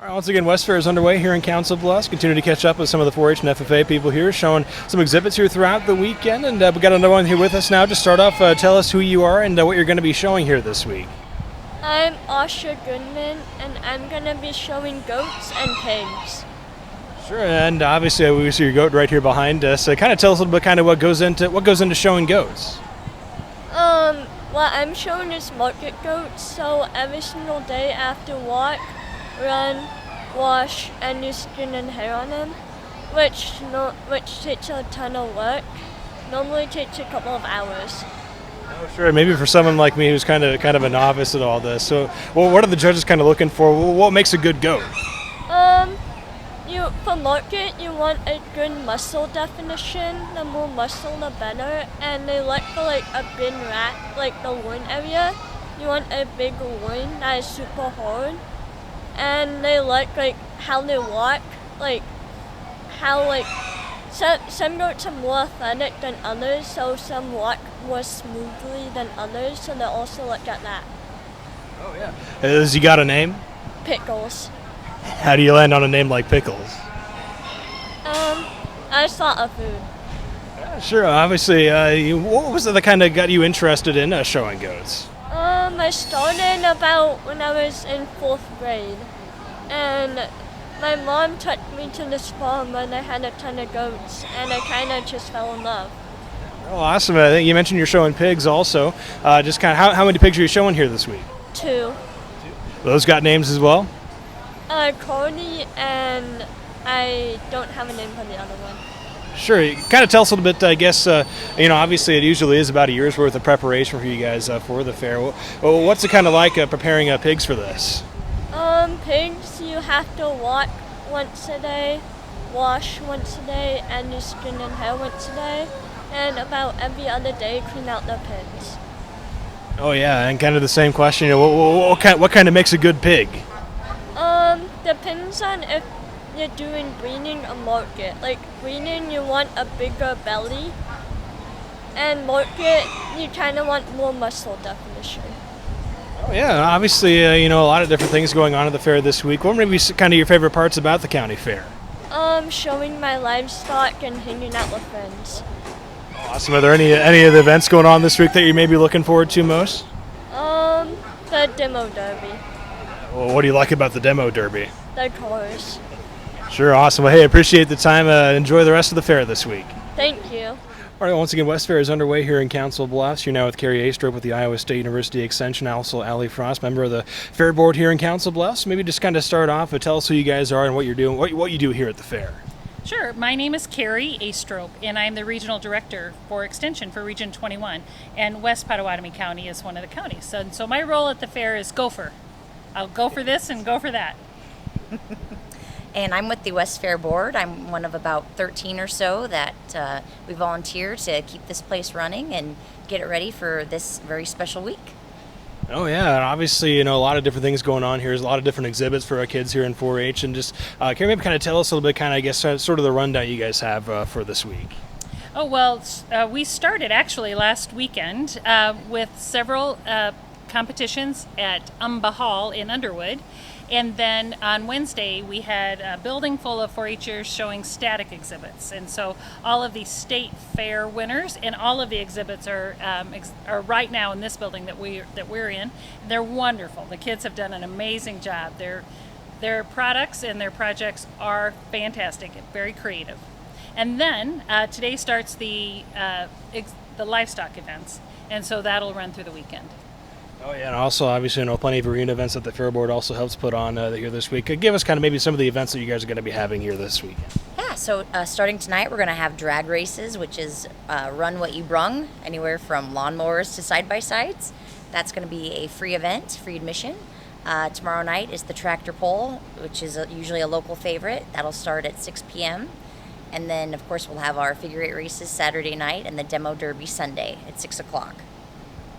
All right, once again, West Fair is underway here in Council Bluffs. Continue to catch up with some of the 4-H and FFA people here, showing some exhibits here throughout the weekend. And we got another one here with us now. To start off, tell us who you are and what you're going to be showing here this week. I'm Asha Goodman, and I'm going to be showing goats and pigs. Sure, and obviously we see your goat right here behind us. Kind of tell us a little bit, kind of what goes into showing goats. What I'm showing is market goats, so every single day after walk, run, wash, and use skin and hair on them, which takes a ton of work. Normally takes a couple of hours. Oh, sure. Maybe for someone like me who's kind of a novice at all this. So, well, what are the judges kind of looking for? What makes a good goat? For market, you want a good muscle definition. The more muscle, the better. And they look for like a big rat, like the loin area. You want a big loin that is super hard. And they look like how they walk, like how like some goats are more athletic than others, so some walk more smoothly than others. So they also look at that. Oh yeah. Has he got a name? Pickles. How do you land on a name like Pickles? I just thought of food. Yeah, sure. Obviously, what was it that kind of got you interested in showing goats? I started about when I was in 4th grade, and my mom took me to this farm where they had a ton of goats, and I kind of just fell in love. Oh, awesome. I think you mentioned you're showing pigs also. Just kind of how many pigs are you showing here this week? 2. Those got names as well? Cody, and I don't have a name for the other one. Sure. Kind of tell us a little bit, I guess, obviously it usually is about a year's worth of preparation for you guys for the fair. Well, what's it kind of like preparing pigs for this? Pigs, you have to walk once a day, wash once a day, and do skin and hair once a day, and about every other day clean out the pens. Oh yeah, and kind of the same question. What kind of makes a good pig? Depends on if you're doing breeding or market. Like breeding, you want a bigger belly, and market, you kind of want more muscle definition. Oh yeah, obviously, a lot of different things going on at the fair this week. What maybe kind of your favorite parts about the county fair? Showing my livestock and hanging out with friends. Awesome. Are there any of the events going on this week that you may be looking forward to most? The demo derby. Well, what do you like about the demo derby? The cars. Sure, awesome. Well, hey, appreciate the time. Enjoy the rest of the fair this week. Thank you. All right, once again, West Fair is underway here in Council Bluffs. You're now with Carrie Astrup with the Iowa State University Extension, also Allie Frost, member of the fair board here in Council Bluffs. Maybe just kind of start off and tell us who you guys are and what you're doing, what you do here at the fair. Sure. My name is Carrie Astrup, and I'm the Regional Director for Extension for Region 21, and West Pottawatomie County is one of the counties. So my role at the fair is gopher. I'll go for this and go for that. And I'm with the West Fair Board. I'm one of about 13 or so that we volunteer to keep this place running and get it ready for this very special week. Oh yeah, and obviously, a lot of different things going on here. There's a lot of different exhibits for our kids here in 4-H, and just can you maybe kind of tell us a little bit, kind of, I guess, sort of the rundown you guys have for this week? Oh, well, we started actually last weekend with several competitions at Umba Hall in Underwood. And then on Wednesday, we had a building full of 4-Hers showing static exhibits. And so all of the state fair winners and all of the exhibits are right now in this building that we're in. They're wonderful. The kids have done an amazing job. Their products and their projects are fantastic and very creative. And then today starts the livestock events. And so that'll run through the weekend. Oh yeah, and also obviously plenty of arena events that the Fair Board also helps put on here this week. Give us kind of maybe some of the events that you guys are going to be having here this weekend. Yeah, so starting tonight, we're going to have drag races, which is Run What You Brung, anywhere from lawnmowers to side-by-sides. That's going to be a free event, free admission. Tomorrow night is the tractor pull, which is usually a local favorite. That'll start at 6 p.m. And then, of course, we'll have our figure 8 races Saturday night and the demo derby Sunday at 6 o'clock.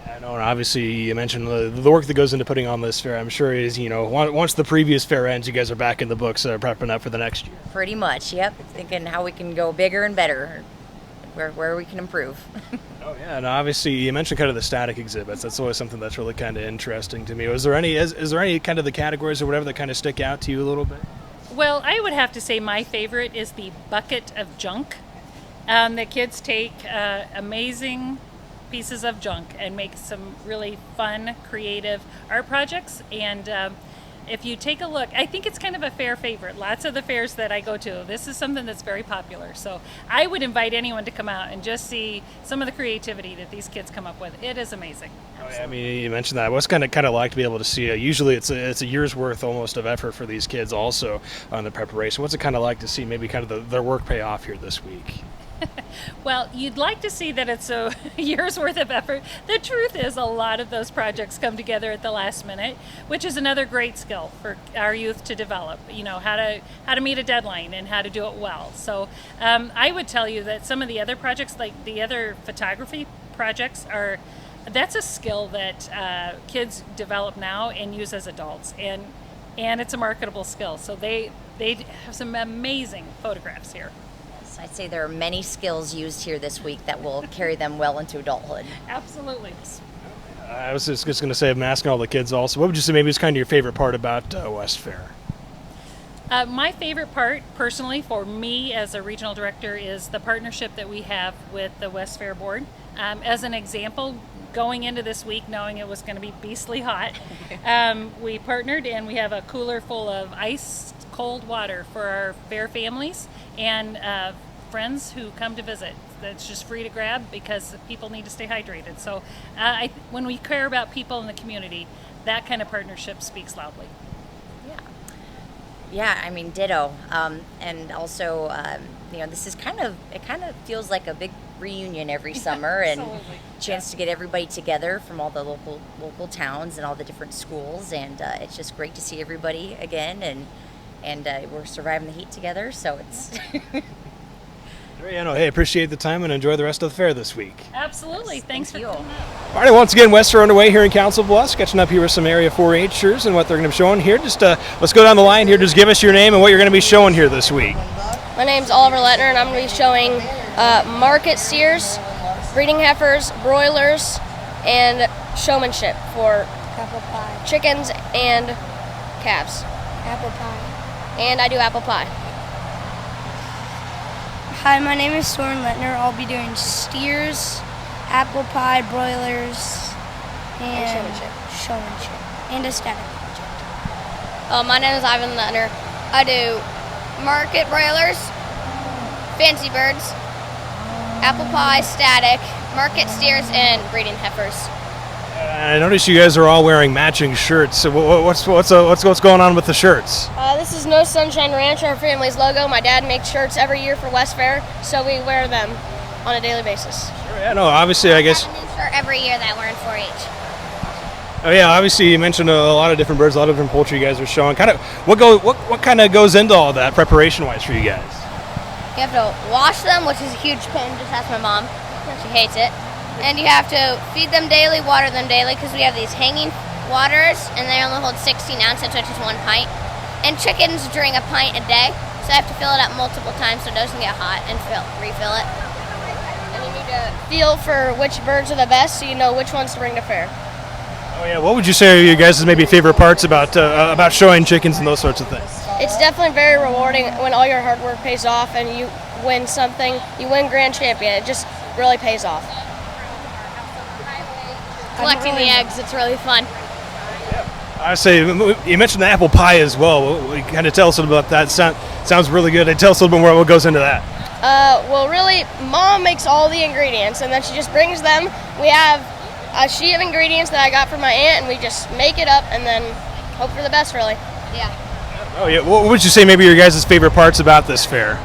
I know, and obviously you mentioned the work that goes into putting on this fair. I'm sure is, once the previous fair ends, you guys are back in the books prepping up for the next year. Pretty much, yep. Thinking how we can go bigger and better. where we can improve. Oh yeah, and obviously you mentioned kind of the static exhibits. That's always something that's really kind of interesting to me. Is there any kind of the categories or whatever that kind of stick out to you a little bit? Well, I would have to say my favorite is the bucket of junk. The kids take amazing pieces of junk and make some really fun, creative art projects. And if you take a look, I think it's kind of a fair favorite. Lots of the fairs that I go to, this is something that's very popular. So I would invite anyone to come out and just see some of the creativity that these kids come up with. It is amazing. Oh, yeah, I mean, you mentioned that. What's kind of like to be able to see? Usually, it's a year's worth almost of effort for these kids also on the preparation. What's it kind of like to see maybe kind of their work pay off here this week? Well, you'd like to see that it's a year's worth of effort. The truth is, a lot of those projects come together at the last minute, which is another great skill for our youth to develop. You know, how to meet a deadline and how to do it well. So I would tell you that some of the other projects, like the other photography projects, that's a skill that kids develop now and use as adults, and it's a marketable skill. So they have some amazing photographs here. I'd say there are many skills used here this week that will carry them well into adulthood. Absolutely. I was just going to say, I'm asking all the kids also, what would you say maybe is kind of your favorite part about West Fair? My favorite part, personally, for me as a regional director, is the partnership that we have with the West Fair Board. As an example, going into this week knowing it was going to be beastly hot, we partnered and we have a cooler full of ice cold water for our fair families and friends who come to visit. That's just free to grab because people need to stay hydrated. So when we care about people in the community, that kind of partnership speaks loudly. Yeah, I mean, ditto. And also, this is kind of feels like a big reunion every summer and chance to get everybody together from all the local towns and all the different schools. And it's just great to see everybody again. And we're surviving the heat together, so it's... Hey, appreciate the time and enjoy the rest of the fair this week. Absolutely. Thanks for coming out. All right, once again, West Fair underway here in Council Bluffs. Catching up here with some area 4-H'ers and what they're going to be showing here. Just let's go down the line here. Just give us your name and what you're going to be showing here this week. My name's Oliver Lettner, and I'm going to be showing market steers, breeding heifers, broilers, and showmanship for Apple pie. chickens and calves. Apple pie. And I do apple pie. Hi, my name is Soren Lettner. I'll be doing steers, apple pie, broilers, and showmanship. And a static project. My name is Ivan Lettner. I do market broilers, fancy birds, apple pie, static, market steers, and breeding heifers. I noticed you guys are all wearing matching shirts. So what's going on with the shirts? This is No Sunshine Ranch, our family's logo. My dad makes shirts every year for West Fair, so we wear them on a daily basis. Sure, yeah, no, obviously, I guess. I have a new shirt every year that we're in 4-H. Oh yeah, obviously you mentioned a lot of different birds, a lot of different poultry you guys are showing. Kind of what kind of goes into all that preparation-wise for you guys? You have to wash them, which is a huge pain. Just ask my mom; she hates it. And you have to feed them daily, water them daily, because we have these hanging waters, and they only hold 16 ounces, which is 1 pint. And chickens drink a pint a day, so I have to fill it up multiple times so it doesn't get hot and refill it. And you need to feel for which birds are the best, so you know which ones to bring to fair. Oh yeah, what would you say are your guys' maybe favorite parts about showing chickens and those sorts of things? It's definitely very rewarding when all your hard work pays off and you win something. You win grand champion. It just really pays off. Collecting the eggs, it's really fun. I say you mentioned the apple pie as well. Kind of tell us a little about that. Sounds really good. Tell us a little bit more what goes into that. Well, really, Mom makes all the ingredients, and then she just brings them. We have a sheet of ingredients that I got from my aunt, and we just make it up and then hope for the best, really. Yeah. Oh yeah. What would you say maybe your guys' favorite parts about this fair?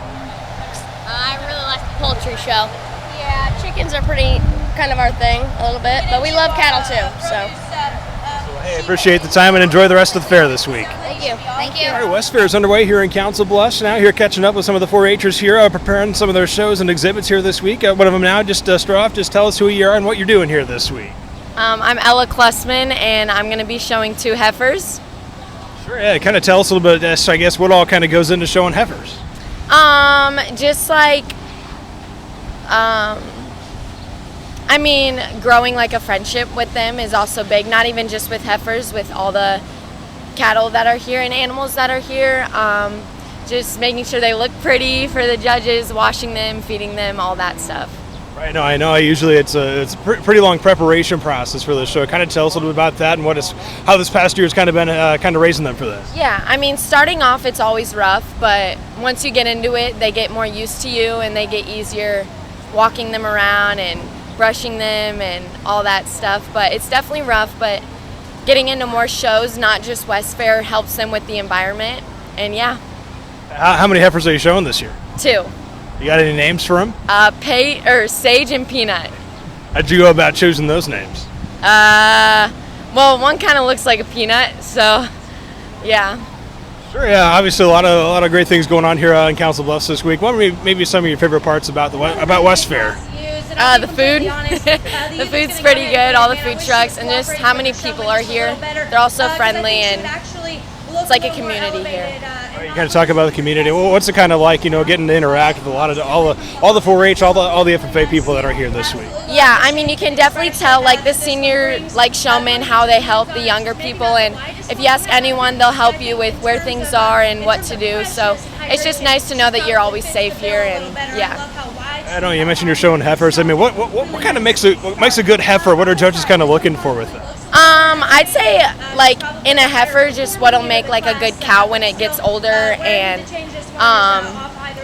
I really like the poultry show. Yeah, chickens are pretty kind of our thing a little bit, but we love cattle too. So. Hey, appreciate the time and enjoy the rest of the fair this week. Thank you. Thank you. All right, West Fair is underway here in Council Bluffs. Now here catching up with some of the 4-H'ers here, preparing some of their shows and exhibits here this week. One of them now, just start off, just tell us who you are and what you're doing here this week. I'm Ella Klussman, and I'm going to be showing 2 heifers. Sure, yeah, kind of tell us a little bit, I guess, what all kind of goes into showing heifers. Just like I mean, growing like a friendship with them is also big, not even just with heifers, with all the cattle that are here and animals that are here. Just making sure they look pretty for the judges, washing them, feeding them, all that stuff. Right. No, I know. Usually it's a pretty long preparation process for this show. Kind of tell us a little bit about that and how this past year has kind of been kind of raising them for this. Yeah, I mean, starting off it's always rough, but once you get into it, they get more used to you and they get easier walking them around and brushing them and all that stuff. But it's definitely rough, but getting into more shows, not just West Fair, helps them with the environment. And yeah. How many heifers are you showing this year? 2. You got any names for them? Sage and Peanut. How'd you go about choosing those names? Well, one kind of looks like a peanut, so yeah. Sure. Yeah. Obviously, a lot of great things going on here in Council Bluffs this week. What are maybe some of your favorite parts about West Fair? The food. The food's pretty good. All the food trucks, and just how many people are here. They're all so friendly, and it's like a community here. You kind of talk about the community. What's it kind of like, getting to interact with a lot of all the 4-H, all the FFA people that are here this week? Yeah, I mean, you can definitely tell, like, the senior, like, showmen, how they help the younger people, and if you ask anyone, they'll help you with where things are and what to do. So it's just nice to know that you're always safe here, and yeah. I know you mentioned you're showing heifers. I mean, what kind of makes a good heifer? What are judges kind of looking for with it? I'd say, like, in a heifer, just what'll make, like, a good cow when it gets older, and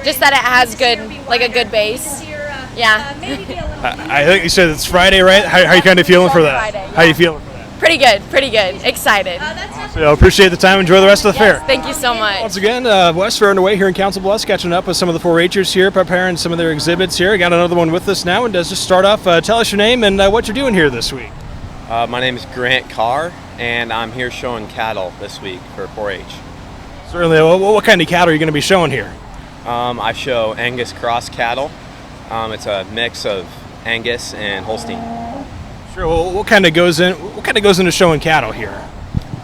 just that it has a good base. Yeah. I think you said it's Friday, right? How are you kind of feeling for that? Friday, yeah. How are you feeling for that? Pretty good. Excited. So appreciate the time. Enjoy the rest of the fair. Thank you so much. Once again, West Fair underway here in Council Bluffs, catching up with some of the 4-Hers here, preparing some of their exhibits here. Got another one with us now, and just start off, tell us your name and what you're doing here this week. My name is Grant Carr, and I'm here showing cattle this week for 4-H. Certainly. What kind of cattle are you going to be showing here? I show Angus cross cattle. It's a mix of Angus and Holstein. Sure. Well, what kind of goes into showing cattle here?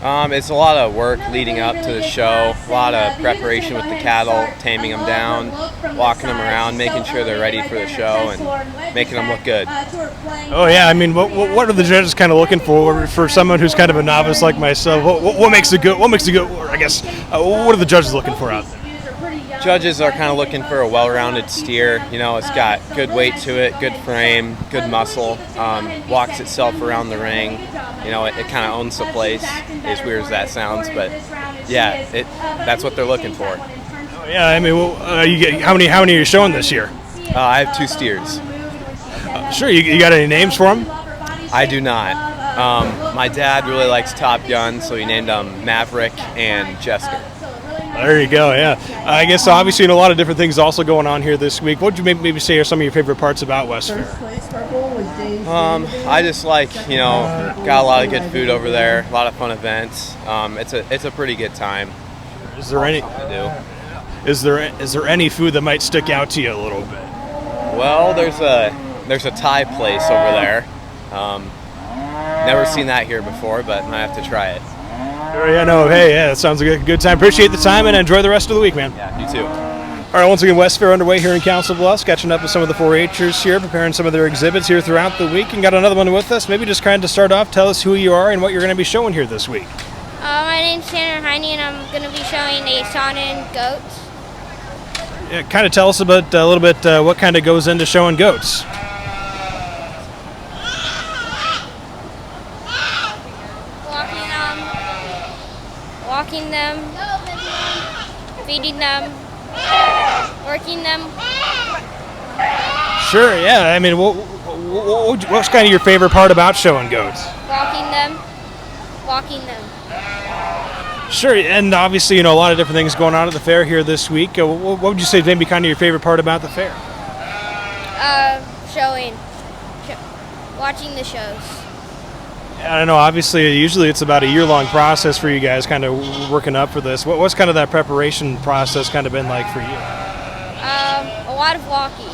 It's a lot of work leading up to the show, a lot of preparation with the cattle, taming them down, walking them around, making sure they're ready for the show, and making them look good. Oh yeah, I mean, what are the judges kind of looking for someone who's kind of a novice like myself? What makes a good? I guess what are the judges looking for out there? Judges are kind of looking for a well-rounded steer. It's got good weight to it, good frame, good muscle, walks itself around the ring. It kind of owns the place, as weird as that sounds, but yeah, that's what they're looking for. Oh, yeah, I mean, how many are you showing this year? I have 2 steers. Sure, you got any names for them? I do not. My dad really likes Top Gun, so he named them Maverick and Jester. There you go, yeah. I guess obviously a lot of different things also going on here this week. What would you maybe say are some of your favorite parts about West Fair? I just like, got a lot of good food over there, a lot of fun events. It's a pretty good time. Is there any to do. Is there any food that might stick out to you a little bit? Well, there's a Thai place over there. Never seen that here before, but I have to try it. Yeah, no, hey, yeah, that sounds like a good time. Appreciate the time and enjoy the rest of the week, man. Yeah, you too. All right, once again, West Fair underway here in Council Bluffs, catching up with some of the 4-Hers here, preparing some of their exhibits here throughout the week, and got another one with us. Maybe just kind of start off, tell us who you are and what you're going to be showing here this week. My name's Tanner Heine, and I'm going to be showing a Saanen goat. Yeah, kind of tell us about a little bit what kind of goes into showing goats. Walking them, feeding them, working them. Sure, yeah. I mean, what's kind of your favorite part about showing goats? Walking them. Sure, and obviously, a lot of different things going on at the fair here this week. What would you say maybe kind of your favorite part about the fair? Watching the shows. I don't know, obviously, usually it's about a year-long process for you guys kind of working up for this. What's kind of that preparation process kind of been like for you? A lot of walking.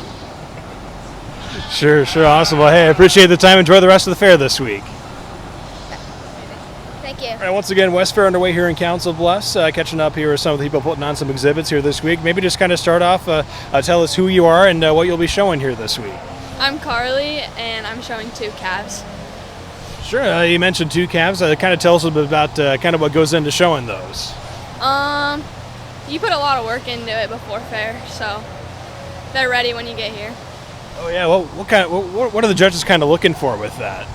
Sure, awesome. Well, hey, I appreciate the time. Enjoy the rest of the fair this week. Thank you. All right, once again, West Fair underway here in Council Bluffs. Catching up here with some of the people putting on some exhibits here this week. Maybe just kind of start off, tell us who you are and what you'll be showing here this week. I'm Carly, and I'm showing 2 calves. Sure, you mentioned 2 calves. Kind of tell us a little bit about kind of what goes into showing those. You put a lot of work into it before fair, so they're ready when you get here. Oh yeah, well, what are the judges kind of looking for with that?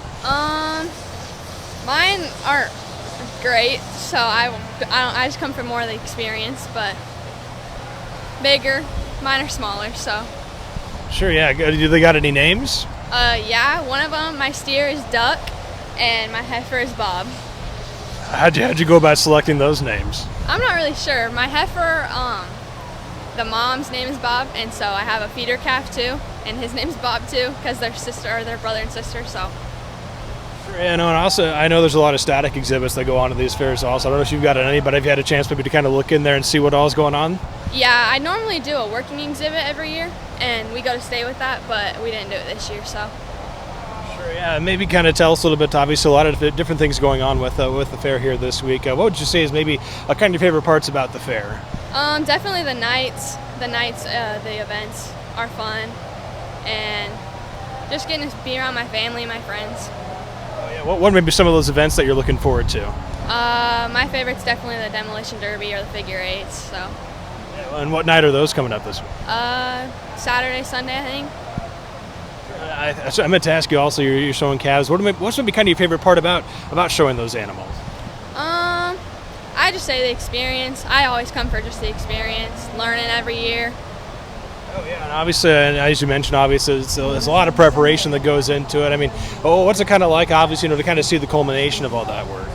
Mine aren't great, so I just come for more of the experience, but bigger. Mine are smaller, so. Sure, yeah. Do they got any names? Yeah, one of them, my steer is Duck, and my heifer is Bob. How'd you go about selecting those names? I'm not really sure. My heifer, the mom's name is Bob, and so I have a feeder calf too, and his name's Bob too, because they're brother and sister. So. Sure, yeah, no, and also I know there's a lot of static exhibits that go on to these fairs. Also, I don't know if you've got any, but have you had a chance maybe to kind of look in there and see what all's going on? Yeah, I normally do a working exhibit every year, and we go to stay with that, but we didn't do it this year, so. Sure, yeah. Maybe kind of tell us a little bit. Obviously, a lot of different things going on with the fair here this week. What would you say is maybe kind of your favorite parts about the fair? Definitely the nights. The events are fun, and just getting to be around my family and my friends. Oh yeah. What maybe some of those events that you're looking forward to? My favorite's definitely the demolition derby or the figure eights. So. Yeah, and what night are those coming up this week? Saturday, Sunday, I think. I meant to ask you also. You're showing calves. What's maybe kind of your favorite part about showing those animals? I just say the experience. I always come for just the experience, learning every year. Oh yeah, and obviously, and as you mentioned, obviously, there's a lot of preparation that goes into it. I mean, what's it kind of like? Obviously, to kind of see the culmination of all that work.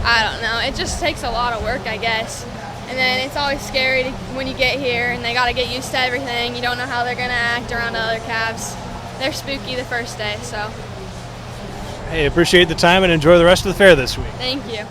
I don't know. It just takes a lot of work, I guess. And then it's always scary when you get here, and they got to get used to everything. You don't know how they're gonna act around other calves. They're spooky the first day, so. Hey, appreciate the time and enjoy the rest of the fair this week. Thank you.